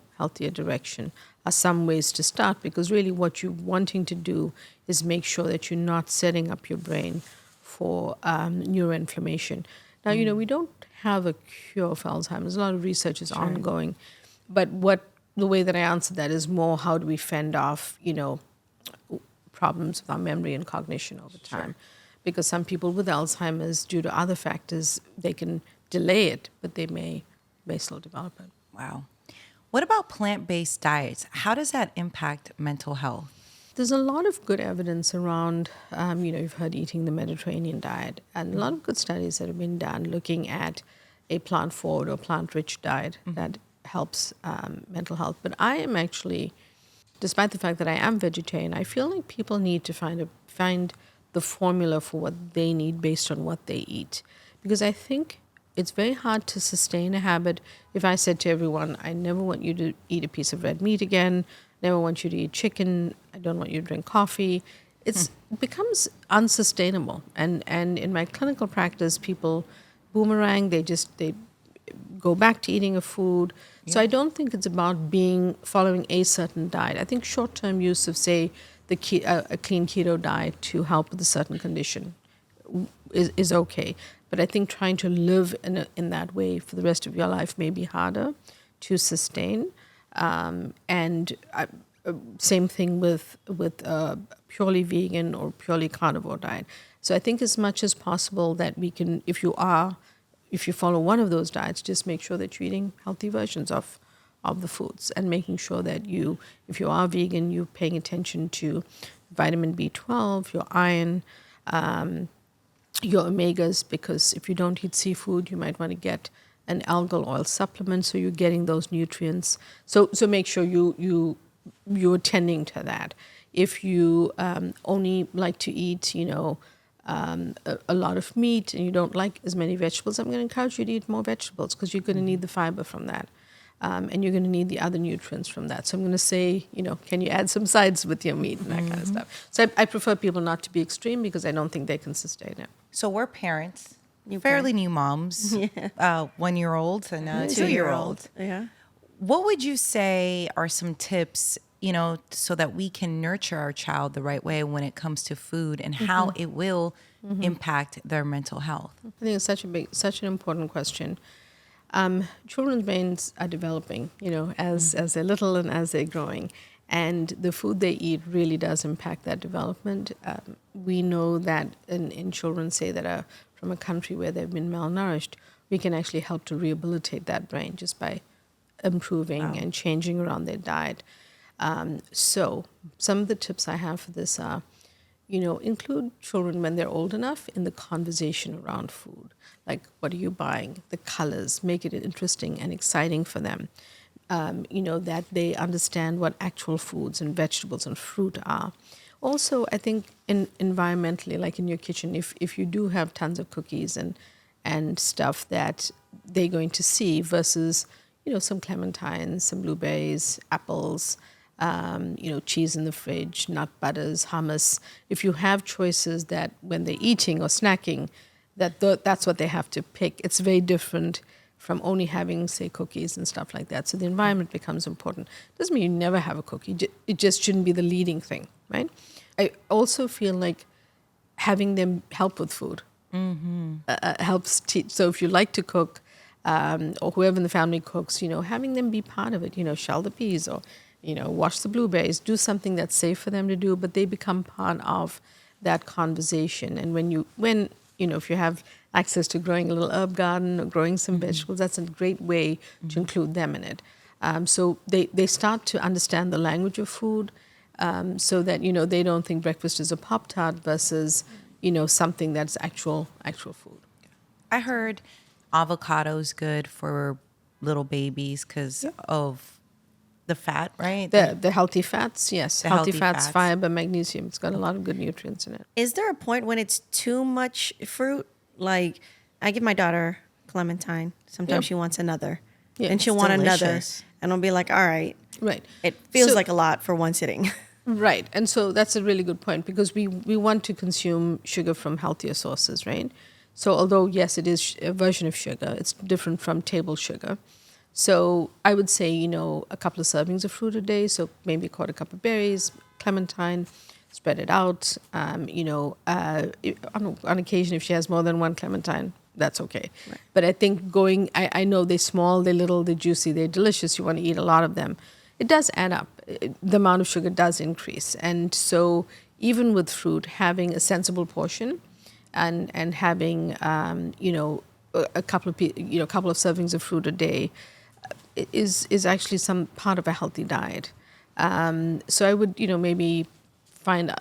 direction are some ways to start, because really what you're wanting to do is make sure that you're not setting up your brain for neuroinflammation. Now, we don't have a cure for Alzheimer's. A lot of research is ongoing. But the way that I answer that is more, how do we fend off, problems with our memory and cognition over time? Because some people with Alzheimer's, due to other factors, they can delay it, but they may still develop it. Wow. What about plant-based diets? How does that impact mental health? There's a lot of good evidence around, you've heard eating the Mediterranean diet, and a lot of good studies that have been done looking at a plant-forward or plant-rich diet that helps mental health. But I am actually, despite the fact that I am vegetarian, I feel like people need to find the formula for what they need based on what they eat. Because I think it's very hard to sustain a habit. If I said to everyone, I never want you to eat a piece of red meat again, never want you to eat chicken, I don't want you to drink coffee, it becomes unsustainable. And in my clinical practice, people boomerang, they go back to eating a food. So I don't think it's about following a certain diet. I think short-term use of, say, a clean keto diet to help with a certain condition is okay. But I think trying to live in that way for the rest of your life may be harder to sustain. Same thing with purely vegan or purely carnivore diet. So I think as much as possible that we can, if you follow one of those diets, just make sure that you're eating healthy versions of the foods, and making sure that if you are vegan, you're paying attention to vitamin B12, your iron, your omegas, because if you don't eat seafood, you might want to get an algal oil supplement so you're getting those nutrients. So make sure you're attending to that. If you only like to eat, a lot of meat and you don't like as many vegetables, I'm going to encourage you to eat more vegetables, because you're going to need the fiber from that. And you're going to need the other nutrients from that. So I'm going to say, can you add some sides with your meat and that kind of stuff. So I prefer people not to be extreme, because I don't think they can sustain it. So we're parents, fairly new moms, 1-year-olds and a 2-year-old. Yeah. What would you say are some tips, so that we can nurture our child the right way when it comes to food, and how it will impact their mental health? I think it's such an important question. Children's brains are developing, as they're little and as they're growing. And the food they eat really does impact that development. We know that in children, say, that are from a country where they've been malnourished, we can actually help to rehabilitate that brain just by improving and changing around their diet. So some of the tips I have for this are, include children when they're old enough in the conversation around food. Like, what are you buying? The colors, make it interesting and exciting for them. That they understand what actual foods and vegetables and fruit are. Also, I think environmentally, like in your kitchen, if you do have tons of cookies and stuff that they're going to see versus, some clementines, some blueberries, apples, cheese in the fridge, nut butters, hummus. If you have choices that when they're eating or snacking, that's what they have to pick, it's very different from only having, say, cookies and stuff like that. So the environment becomes important. Doesn't mean you never have a cookie. It just shouldn't be the leading thing, right? I also feel like having them help with food helps teach. So if you like to cook, or whoever in the family cooks, having them be part of it, shell the peas or, wash the blueberries, do something that's safe for them to do, but they become part of that conversation. And when if you have access to growing a little herb garden or growing some vegetables, that's a great way to include them in it. So they start to understand the language of food, so that, they don't think breakfast is a Pop-Tart versus, something that's actual food. I heard avocado's good for little babies because of the fat, right? The healthy fats, yes. The Healthy healthy fats, fats. fiber, magnesium. It's got a lot of good nutrients in it. Is there a point when it's too much fruit? Like, I give my daughter clementine. Sometimes Yep. she wants another. Yeah, And she'll it's want another. delicious. And I'll be like, all right. Right. It feels So- like a lot for one sitting. Right. And so that's a really good point because we want to consume sugar from healthier sources, right? So although, yes, it is a version of sugar, it's different from table sugar. So I would say, a couple of servings of fruit a day. So maybe a quarter cup of berries, clementine, spread it out. On occasion, if she has more than one clementine, that's okay. Right. But I think I know they're small, they're little, they're juicy, they're delicious. You want to eat a lot of them. It does add up. The amount of sugar does increase. And so even with fruit, having a sensible portion and having, a couple of servings of fruit a day is actually some part of a healthy diet. So I would, maybe find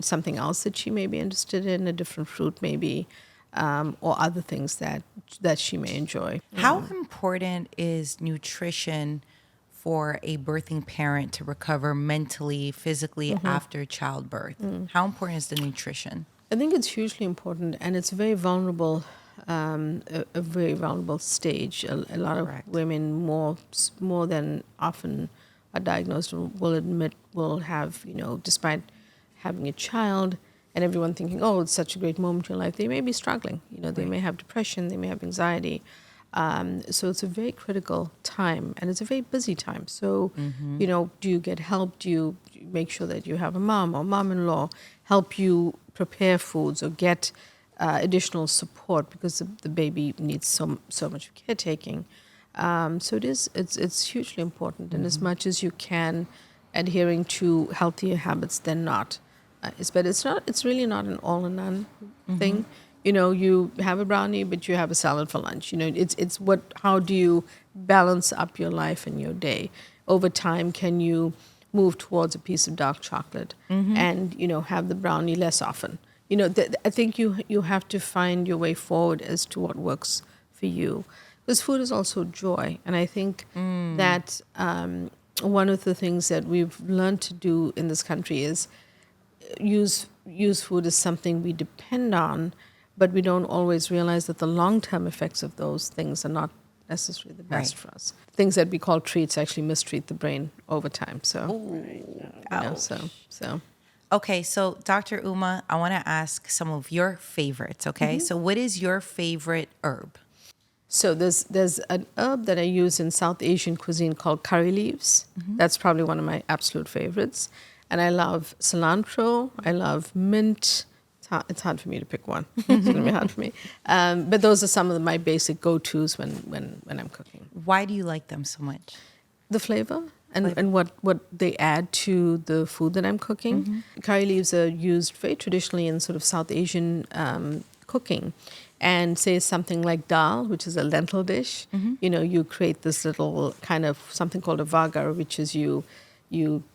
something else that she may be interested in, a different fruit maybe, or other things that she may enjoy. How important is nutrition for a birthing parent to recover mentally, physically after childbirth? How important is the nutrition? I think it's hugely important, and it's very vulnerable, a very vulnerable stage. A lot of Correct. women, more than often, are diagnosed and will have, despite having a child, and everyone thinking, oh, it's such a great moment in your life, they may be struggling. They may have depression, they may have anxiety. So it's a very critical time, and it's a very busy time. So, do you get help? Do you make sure that you have a mom or mom-in-law help you prepare foods or get additional support because the baby needs so much caretaking. So it's hugely important, and as much as you can, adhering to healthier habits than not. But it's really not an all or none thing. You have a brownie, but you have a salad for lunch. How do you balance up your life and your day? Over time, can you move towards a piece of dark chocolate and, have the brownie less often? I think you have to find your way forward as to what works for you. Because food is also joy. And I think that one of the things that we've learned to do in this country is use food as something we depend on, but we don't always realize that the long-term effects of those things are not necessarily the best for us. Things that we call treats actually mistreat the brain over time. So, so. Okay, so Dr. Uma, I want to ask some of your favorites, okay? So what is your favorite herb? So there's an herb that I use in South Asian cuisine called curry leaves. That's probably one of my absolute favorites. And I love cilantro. I love mint. It's hard for me to pick one. It's going to be hard for me. But those are some of my basic go-tos when I'm cooking. Why do you like them so much? The flavor and what they add to the food that I'm cooking. Curry leaves are used very traditionally in sort of South Asian cooking. And say something like dal, which is a lentil dish. You create this little kind of something called a vagar, which is you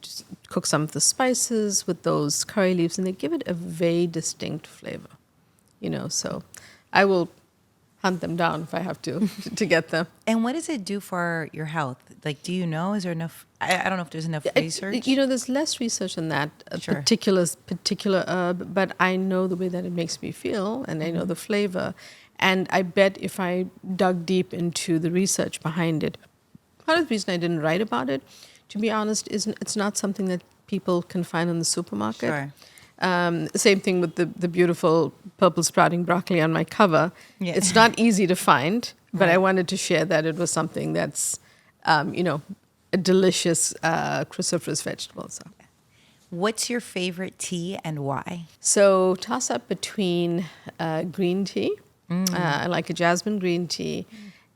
just cook some of the spices with those curry leaves, and they give it a very distinct flavor. So I will hunt them down if I have to get them. And what does it do for your health? Like, do you know? Is there enough? I don't know if there's enough research. There's less research on that particular herb, but I know the way that it makes me feel, and I know the flavor. And I bet if I dug deep into the research behind it, part of the reason I didn't write about it, to be honest, it's not something that people can find in the supermarket. Sure. Same thing with the beautiful purple sprouting broccoli on my cover. Yeah. It's not easy to find, but I wanted to share that it was something that's, a delicious cruciferous vegetable. So. What's your favorite tea and why? So toss up between green tea. I like a jasmine green tea.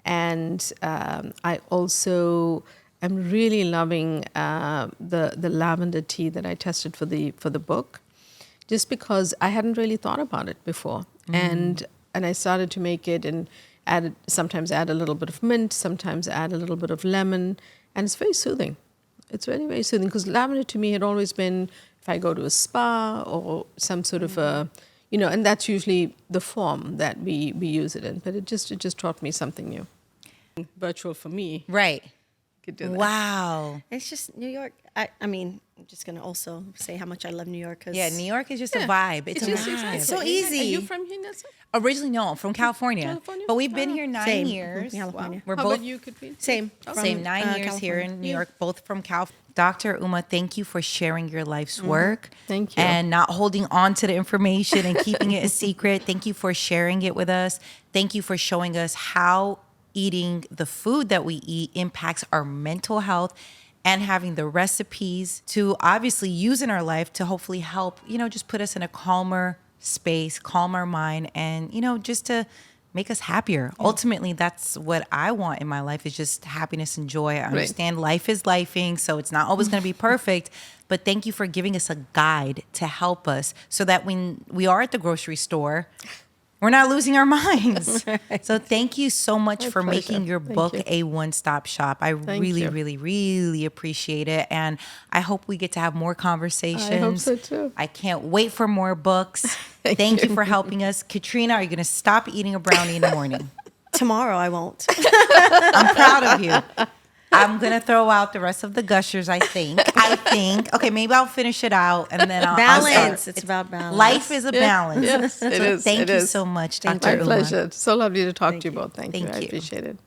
And I also am really loving the lavender tea that I tested for the book, just because I hadn't really thought about it before. And I started to make it and sometimes add a little bit of mint, sometimes add a little bit of lemon, and it's very soothing. It's very, very soothing, because lavender to me had always been if I go to a spa or some sort of a, and that's usually the form that we use it in. But it just taught me something new. Virtual for me. Right. could do that. Wow. It's just New York. I mean, I'm just gonna also say how much I love New York. Cause Yeah, New York is just a vibe. It's a just vibe. exactly. so easy. Are you from here, Nessa? Originally, no, I'm from California. California? But we've been Oh. here 9 Same. years. California. We're How both about you, Katrina? Same. same from, 9 years here California. in New York, both from California. Dr. Uma, thank you for sharing your life's work. Thank you. And not holding on to the information and keeping it a secret. Thank you for sharing it with us. Thank you for showing us how eating the food that we eat impacts our mental health and having the recipes to obviously use in our life to hopefully help, just put us in a calmer space, calm our mind, and, just to make us happier. Ultimately, that's what I want in my life is just happiness and joy. I understand life is lifing, so it's not always going to be perfect. But thank you for giving us a guide to help us so that when we are at the grocery store, we're not losing our minds. So thank you so much for pleasure. making your Thank book you. a one-stop shop. I really, you. really, really appreciate it. And I hope we get to have more conversations. I hope so too. I can't wait for more books. Thank you for helping us. Katrina, are you going to stop eating a brownie in the morning? Tomorrow I won't. I'm proud of you. I'm going to throw out the rest of the gushers, I think. Okay, maybe I'll finish it out and then I'll Balance. start. It's about balance. Life is a balance. Yes, it is. Thank It you is. so much, Thank Dr. My Uma. pleasure. So lovely to talk to you both. Thank you. Thank I you. appreciate it.